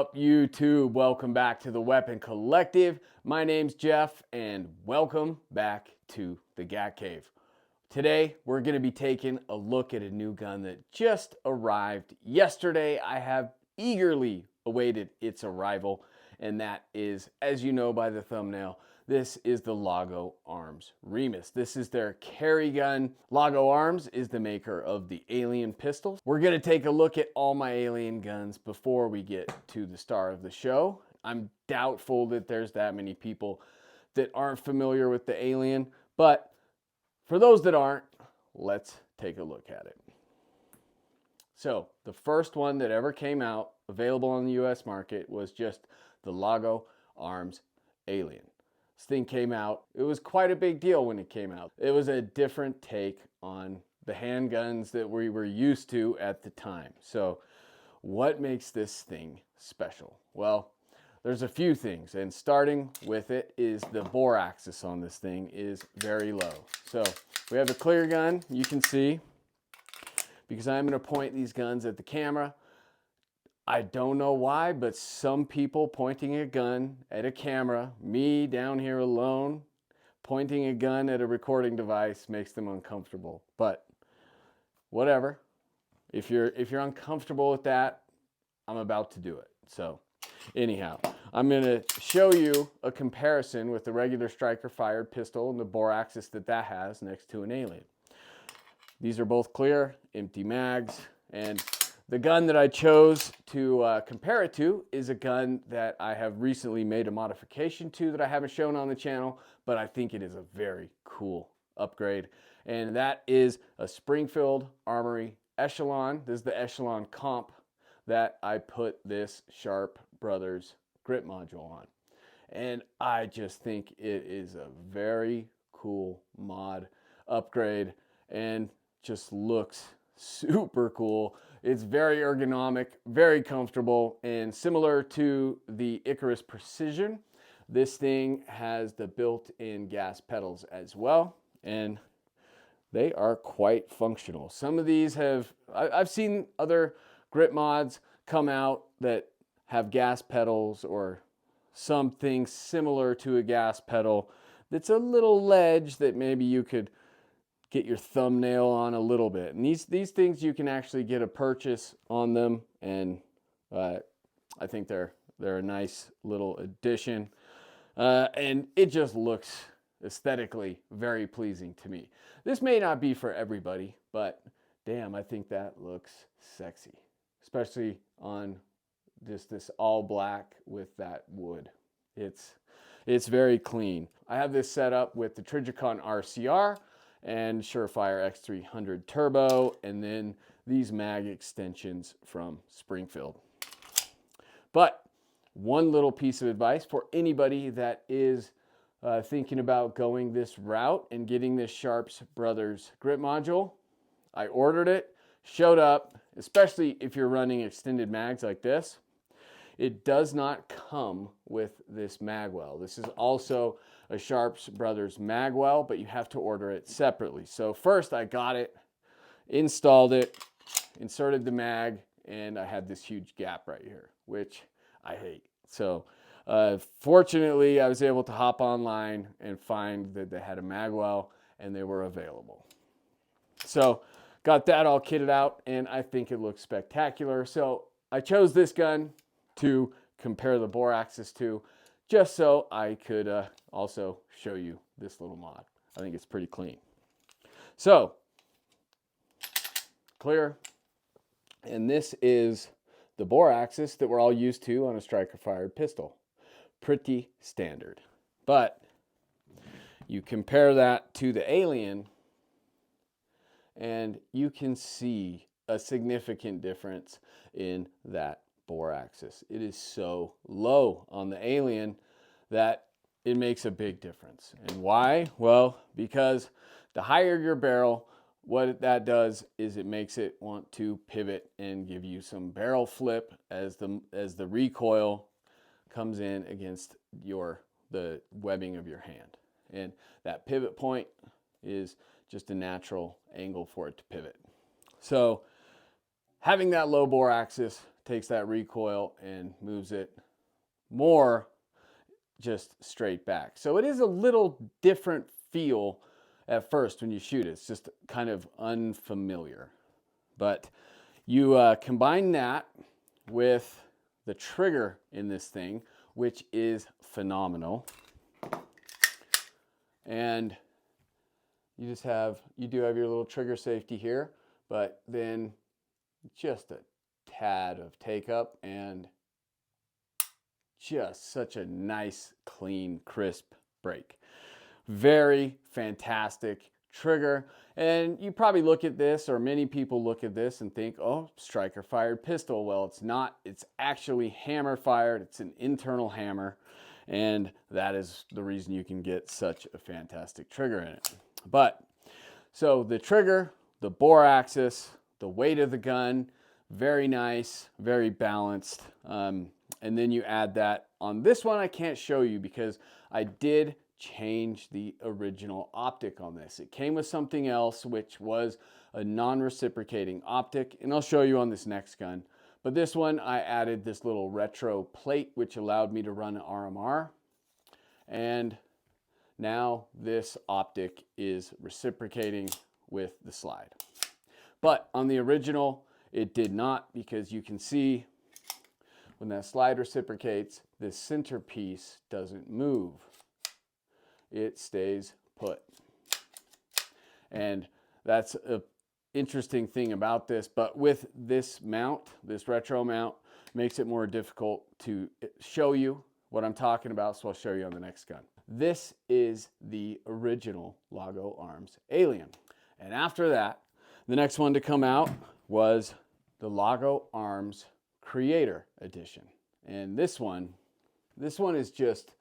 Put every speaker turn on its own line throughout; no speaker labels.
up, YouTube? Welcome back to the Weapon Collective. My name's Jeff, and welcome back to the Gat Cave. Today, we're going to be taking a look at a new gun that just arrived yesterday. I have eagerly awaited its arrival, and that is, as you know by the thumbnail, this is the Laugo Arms Remus. This is their carry gun. Laugo Arms is the maker of the Alien pistols. We're going to take a look at all my Alien guns before we get to the star of the show. I'm doubtful that there's that many people that aren't familiar with the Alien, but for those that aren't, let's take a look at it. So the first one that ever came out available on the US market was just the Laugo Arms Alien. This thing came out, it was quite a big deal when it came out. It was a different take on the handguns that we were used to at the time. So what makes this thing special? Well, there's a few things, and starting with it is the bore axis on this thing is very low. So we have a clear gun, you can see, because I'm going to point these guns at the camera. I don't know why, but some people pointing a gun at a camera, me down here alone, pointing a gun at a recording device makes them uncomfortable. But whatever. If you're uncomfortable with that, I'm about to do it. So anyhow, I'm going to show you a comparison with the regular striker fired pistol and the bore axis that has next to an Alien. These are both clear, empty mags, and the gun that I chose to compare it to is a gun that I have recently made a modification to that I haven't shown on the channel, but I think it is a very cool upgrade. And that is a Springfield Armory Echelon. This is the Echelon Comp that I put this Sharp Brothers grip module on. And I just think it is a very cool mod upgrade and just looks super cool. It's very ergonomic, very comfortable, and similar to the Icarus Precision, this thing has the built-in gas pedals as well, and they are quite functional. Some of these I've seen other grip mods come out that have gas pedals or something similar to a gas pedal that's a little ledge that maybe you could get your thumbnail on a little bit. And these things you can actually get a purchase on them, and I think they're a nice little addition. And it just looks aesthetically very pleasing to me. This may not be for everybody, but damn, I think that looks sexy, especially on just this all black with that wood. It's very clean. I have this set up with the Trijicon RCR and Surefire X300 Turbo, and then these mag extensions from Springfield. But one little piece of advice for anybody that is thinking about going this route and getting this Sharps Brothers grip module, I ordered it, showed up, especially if you're running extended mags like this. It does not come with this magwell. This is also a Sharps Brothers magwell, but you have to order it separately. So first I got it, installed it, inserted the mag, and I had this huge gap right here, which I hate. So fortunately, I was able to hop online and find that they had a magwell and they were available. So got that all kitted out, and I think it looks spectacular. So I chose this gun to compare the bore axis to, just so I could also show you this little mod. I think it's pretty clean. So, clear. And this is the bore axis that we're all used to on a striker-fired pistol. Pretty standard. But you compare that to the Alien, and you can see a significant difference in that bore axis. It is so low on the Alien that it makes a big difference. And why? Well, because the higher your barrel, what that does is it makes it want to pivot and give you some barrel flip as the recoil comes in against the webbing of your hand. And that pivot point is just a natural angle for it to pivot. So having that low bore axis takes that recoil and moves it more just straight back. So it is a little different feel at first when you shoot it. It's just kind of unfamiliar. But you combine that with the trigger in this thing, which is phenomenal. And you do have your little trigger safety here, but then just a tad of take up and just such a nice, clean, crisp break. Very fantastic trigger. And you probably look at this, or many people look at this and think, oh, striker fired pistol. Well, it's not. It's actually hammer fired. It's an internal hammer. And that is the reason you can get such a fantastic trigger in it. But so the trigger, the bore axis, the weight of the gun, very nice, very balanced. And then you add that on this one. I can't show you because I did change the original optic on this. It came with something else, which was a non-reciprocating optic, and I'll show you on this next gun. But this one, I added this little retro plate, which allowed me to run an RMR. And now this optic is reciprocating with the slide. But on the original, it did not, because you can see when that slide reciprocates, this centerpiece doesn't move. It stays put. And that's an interesting thing about this. But with this mount, this retro mount, makes it more difficult to show you what I'm talking about, so I'll show you on the next gun. This is the original Laugo Arms Alien. And after that, the next one to come out was the Laugo Arms Creator Edition. And this one is just,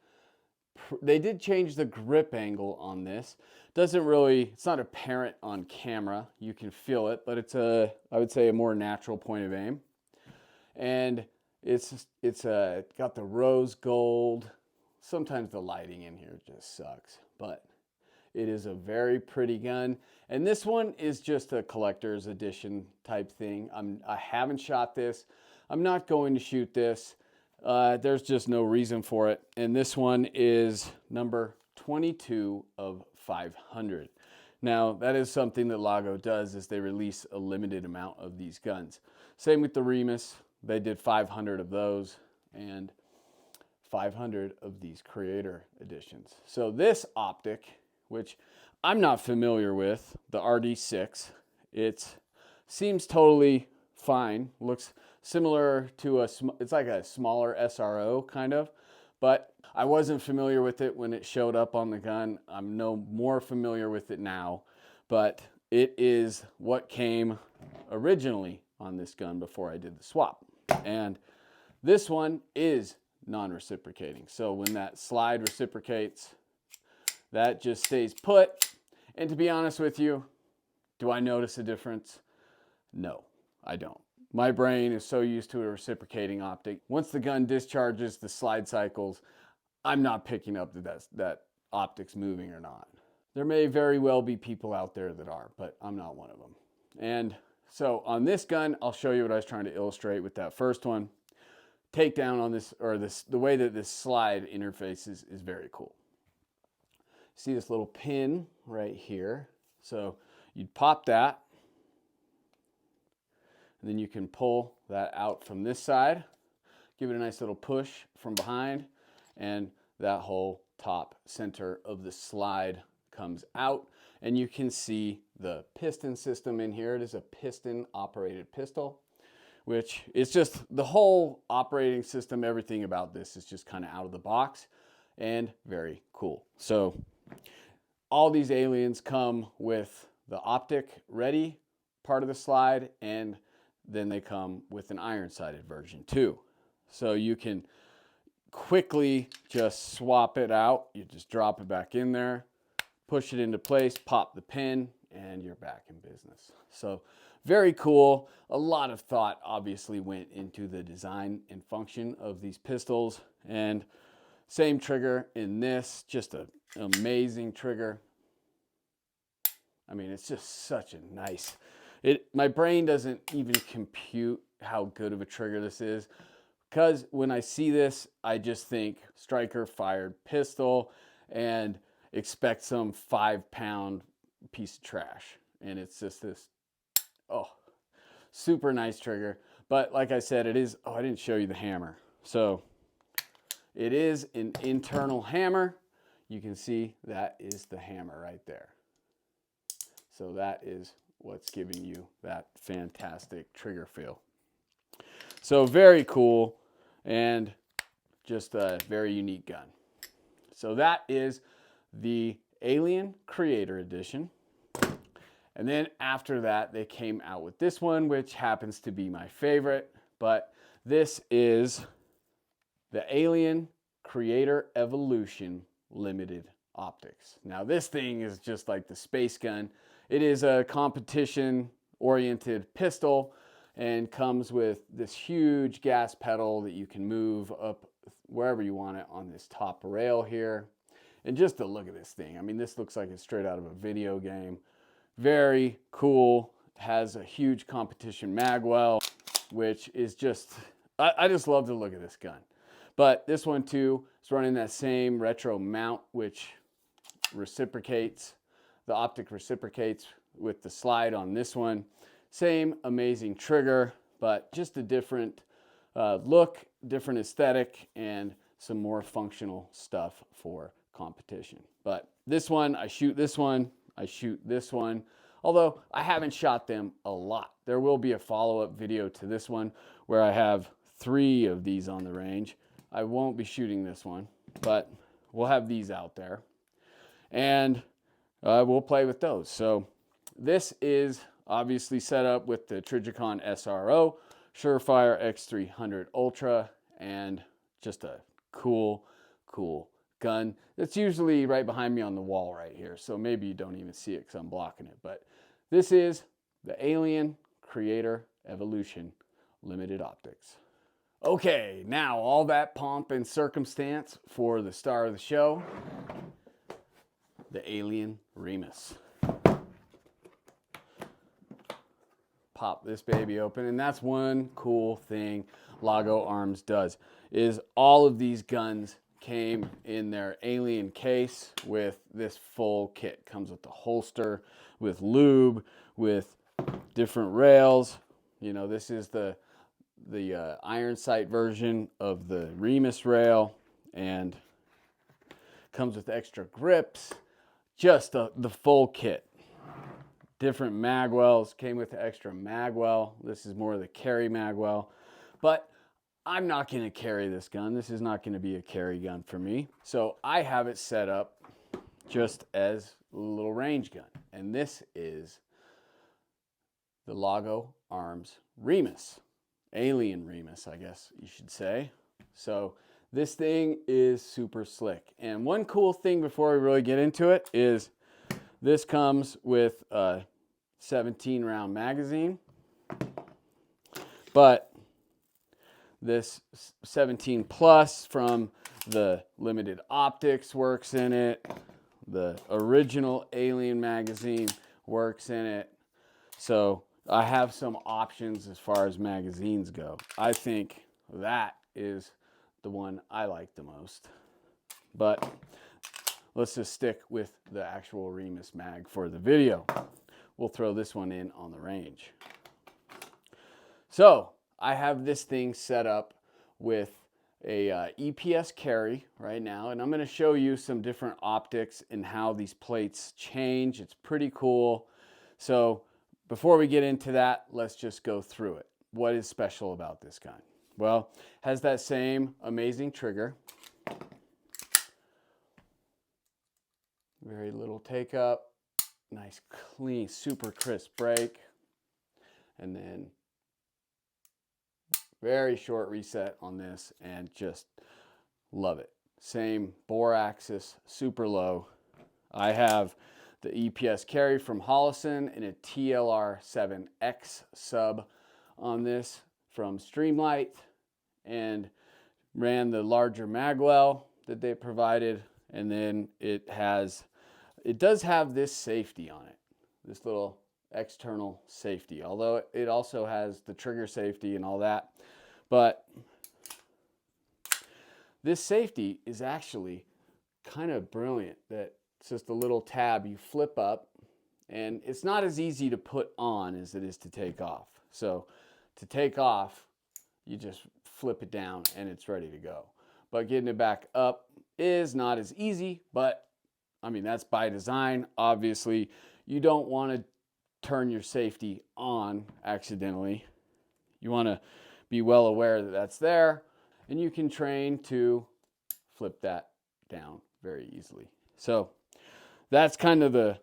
they did change the grip angle on this. It's not apparent on camera. You can feel it, but it's I would say a more natural point of aim. And it's got the rose gold. Sometimes the lighting in here just sucks, but it is a very pretty gun. And this one is just a collector's edition type thing. I haven't shot this. I'm not going to shoot this. There's just no reason for it. And this one is number 22 of 500. Now, that is something that Laugo does, is they release a limited amount of these guns. Same with the Remis. They did 500 of those and 500 of these Creator editions. So this optic, which I'm not familiar with, the RD6, it seems totally fine. Looks similar to it's like a smaller SRO kind of, but I wasn't familiar with it when it showed up on the gun. I'm no more familiar with it now, but it is what came originally on this gun before I did the swap. And this one is non-reciprocating. So when that slide reciprocates, that just stays put. And to be honest with you, do I notice a difference? No, I don't. My brain is so used to a reciprocating optic. Once the gun discharges the slide cycles, I'm not picking up that optic's moving or not. There may very well be people out there that are, but I'm not one of them. And so on this gun, I'll show you what I was trying to illustrate with that first one. Takedown on this, or the way that this slide interfaces is very cool. See this little pin right here? So you'd pop that, and then you can pull that out from this side, give it a nice little push from behind, and that whole top center of the slide comes out, and you can see the piston system in here. It is a piston operated pistol, which is just the whole operating system. Everything about this is just kind of out of the box and very cool. So all these aliens come with the optic ready part of the slide, and then they come with an iron-sided version too. So you can quickly just swap it out. You just drop it back in there, push it into place, pop the pin, and you're back in business. So very cool. A lot of thought obviously went into the design and function of these pistols. And same trigger in this, just an amazing trigger. I mean, it's just such a nice My brain doesn't even compute how good of a trigger this is, because when I see this, I just think striker fired pistol and expect some 5-pound piece of trash. And it's just this, oh, super nice trigger. But like I said, it is, oh, I didn't show you the hammer. So it is an internal hammer. You can see that is the hammer right there. So that is what's giving you that fantastic trigger feel. So very cool and just a very unique gun. So that is the Alien Creator Edition. And then after that, they came out with this one, which happens to be my favorite. But this is the Alien Creator Evolution Limited Optics. Now this thing is just like the space gun. It is a competition-oriented pistol and comes with this huge gas pedal that you can move up wherever you want it on this top rail here. And just to look at this thing, I mean, this looks like it's straight out of a video game. Very cool. Has a huge competition magwell, which is just, I just love to look at this gun. But this one too is running that same retro mount, which reciprocates. The optic reciprocates with the slide on this one. Same amazing trigger, but just a different look, different aesthetic, and some more functional stuff for competition. But this one, I shoot this one, I shoot this one, although I haven't shot them a lot. There will be a follow-up video to this one where I have 3 of these on the range. I won't be shooting this one, but we'll have these out there. And we'll play with those. So this is obviously set up with the Trijicon SRO, Surefire X300 Ultra, and just a cool gun. That's usually right behind me on the wall right here, so maybe you don't even see it because I'm blocking it. But this is the Alien Creator Evolution Limited Optics. Okay, now all that pomp and circumstance for the star of the show, the Alien Remus. Pop this baby open, and that's one cool thing Laugo Arms does, is all of these guns came in their Alien case with this full kit. Comes with the holster, with lube, with different rails. You know, this is the iron sight version of the Remis rail, and comes with extra grips. Just the full kit. Different magwells, came with the extra magwell. This is more of the carry magwell. But I'm not going to carry this gun. This is not going to be a carry gun for me. So I have it set up just as a little range gun. And this is the Laugo Arms Remus. Alien Remus, I guess you should say. So this thing is super slick. And one cool thing before we really get into it is this comes with a 17-round magazine. But this 17 plus from the limited optics works in it. The original Alien magazine works in it. So I have some options as far as magazines go. I think that is the one I like the most. But let's just stick with the actual Remus mag for the video. We'll throw this one in on the range. So I have this thing set up with a EPS carry right now, and I'm going to show you some different optics and how these plates change. It's pretty cool. So before we get into that, let's just go through it. What is special about this gun? Well, it has that same amazing trigger. Very little take up. Nice, clean, super crisp break. And then very short reset on this, and just love it. Same bore axis, super low. I have the EPS carry from Holosun in a TLR7X sub on this from Streamlight, and ran the larger magwell that they provided. And then it does have this safety on it, this little external safety, although it also has the trigger safety and all that. But this safety is actually kind of brilliant. That it's just a little tab you flip up, and it's not as easy to put on as it is to take off. So to take off, you just flip it down and it's ready to go. But getting it back up is not as easy, but I mean, that's by design. Obviously, you don't want to turn your safety on accidentally. You want to be well aware that that's there, and you can train to flip that down very easily. So that's kind of the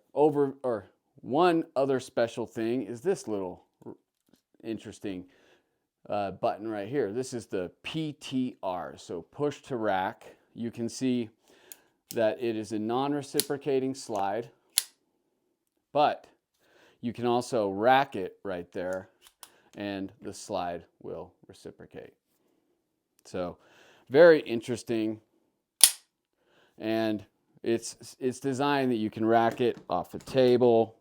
one other special thing is this little interesting button right here. This is the PTR, so push to rack. You can see that it is a non-reciprocating slide, but you can also rack it right there and the slide will reciprocate. So very interesting, and it's designed that you can rack it off a table,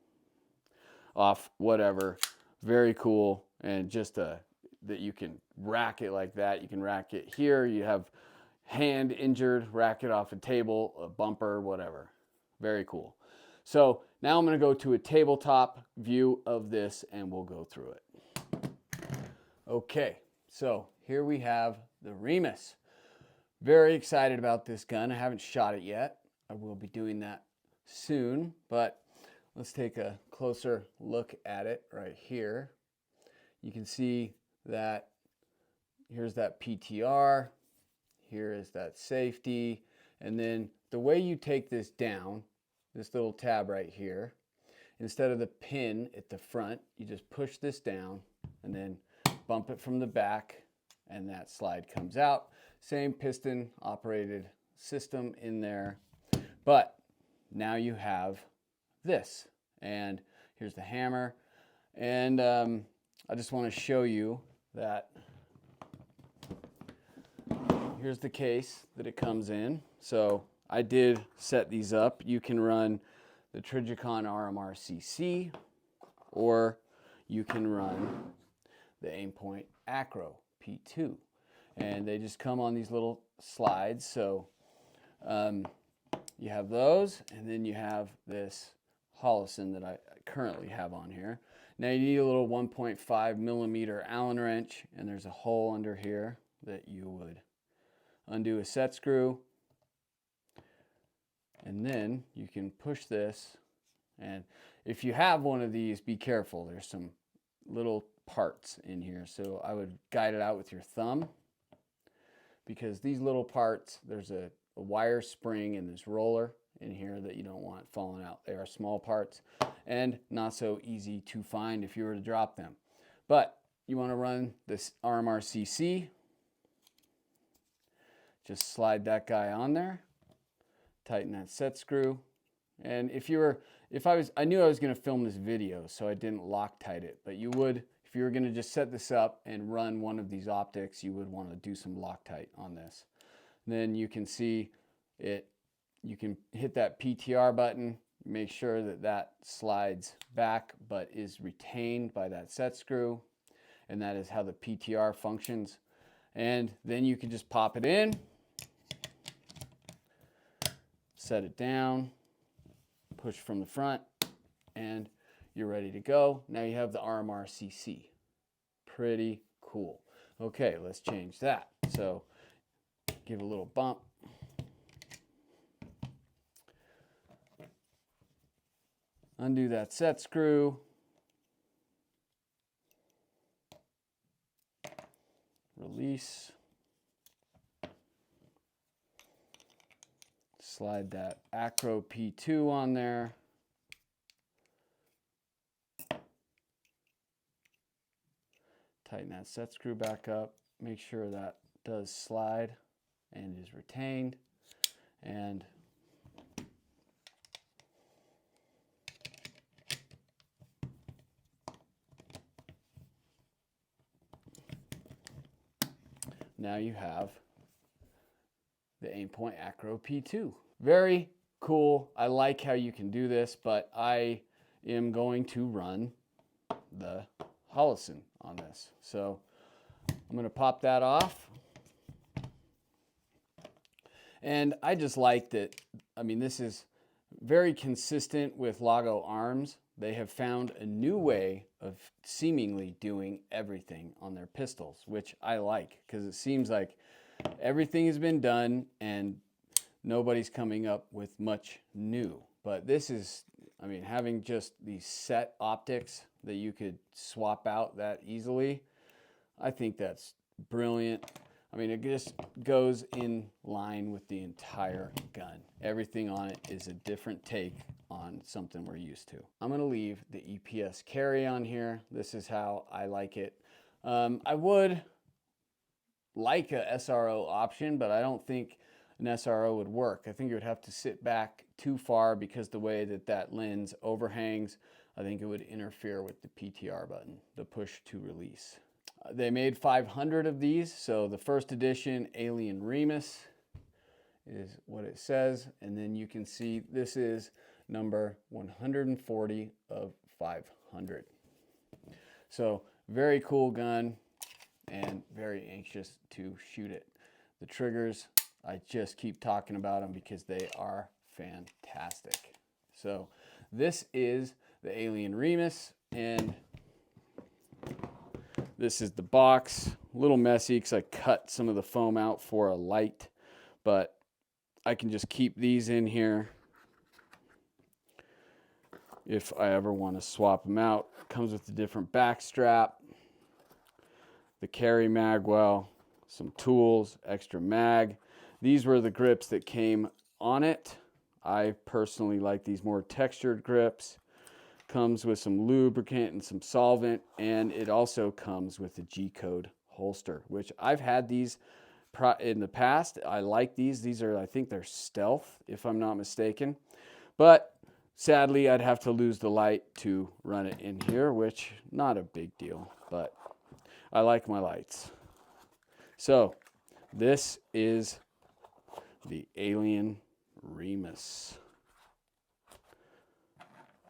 off whatever. Very cool, and just that you can rack it like that. You can rack it here. You have hand injured, rack it off a table, a bumper, whatever. Very cool. So now I'm going to go to a tabletop view of this and we'll go through it. Okay, so here we have the Remus. Very excited about this gun. I haven't shot it yet. I will be doing that soon, but let's take a closer look at it right here. You can see that here's that PTR, here is that safety, and then the way you take this down, this little tab right here, instead of the pin at the front, you just push this down and then bump it from the back, and that slide comes out. Same piston operated system in there, but now you have this, and here's the hammer, and I just want to show you that here's the case that it comes in. So I did set these up. You can run the Trijicon RMR-CC, or you can run the Aimpoint Acro P2, and they just come on these little slides. So you have those, and then you have this Holosun that I currently have on here. Now you need a little 1.5 millimeter Allen wrench, and there's a hole under here that you would undo a set screw, and then you can push this. And if you have one of these, be careful. There's some little parts in here, so I would guide it out with your thumb, because these little parts, there's a wire spring and this roller in here that you don't want falling out. They are small parts and not so easy to find if you were to drop them. But you want to run this RMR-CC. Just slide that guy on there, tighten that set screw. And I knew I was going to film this video, so I didn't Loctite it, but you would, if you were going to just set this up and run one of these optics, you would want to do some Loctite on this. Then you can see it, you can hit that PTR button, make sure that that slides back but is retained by that set screw, and that is how the PTR functions. And then you can just pop it in, set it down, push from the front, and you're ready to go. Now you have the RMR-CC. Pretty cool. Okay, let's change that. So give it a little bump. Undo that set screw. Release. Slide that Acro P2 on there. Tighten that set screw back up. Make sure that does slide and is retained. And now you have the Aimpoint Acro P2. Very cool. I like how you can do this, but I am going to run the Holosun on this. So I'm going to pop that off. And I just like that, I mean, this is very consistent with Laugo Arms. They have found a new way of seemingly doing everything on their pistols, which I like, because it seems like everything has been done and nobody's coming up with much new. But this is, I mean, having just these set optics that you could swap out that easily, I think that's brilliant. I mean, it just goes in line with the entire gun. Everything on it is a different take on something we're used to. I'm gonna leave the EPS carry on here. This is how I like it. I would like a SRO option, but I don't think an SRO would work. I think it would have to sit back too far because the way that that lens overhangs, I think it would interfere with the PTR button, the push to release. They made 500 of these, so the first edition Alien Remus is what it says, and then you can see this is number 140 of 500. So very cool gun and very anxious to shoot it. The triggers, I just keep talking about them because they are fantastic. So this is the Alien Remus, and this is the box. A little messy because I cut some of the foam out for a light, but I can just keep these in here if I ever want to swap them out. Comes with a different back strap, the carry mag well, some tools, extra mag. These were the grips that came on it. I personally like these more textured grips. Comes with some lubricant and some solvent, and it also comes with a G-code holster, which I've had these in the past. I like these. These are, I think they're stealth, if I'm not mistaken. But sadly, I'd have to lose the light to run it in here, which not a big deal, but I like my lights. So this is the Alien Remus.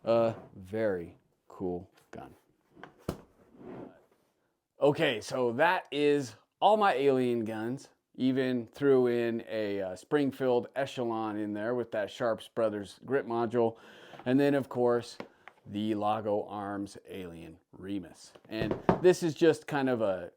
A very cool gun. Okay, so that is all my Alien guns. Even threw in a Springfield Echelon in there with that Sharps Brothers grip module. And then, of course, the Laugo Arms Alien Remus. And this is just kind of a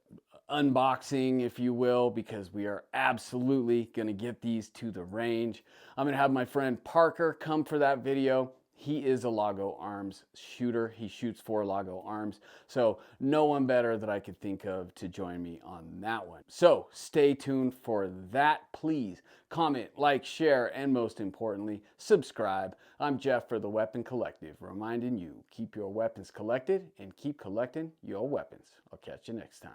unboxing, if you will, because we are absolutely going to get these to the range. I'm going to have my friend Parker come for that video. He is a Laugo Arms shooter. He shoots for Laugo Arms. So no one better that I could think of to join me on that one. So stay tuned for that. Please comment, like, share, and most importantly, subscribe. I'm Jeff for the Weapon Collective, reminding you, keep your weapons collected and keep collecting your weapons. I'll catch you next time.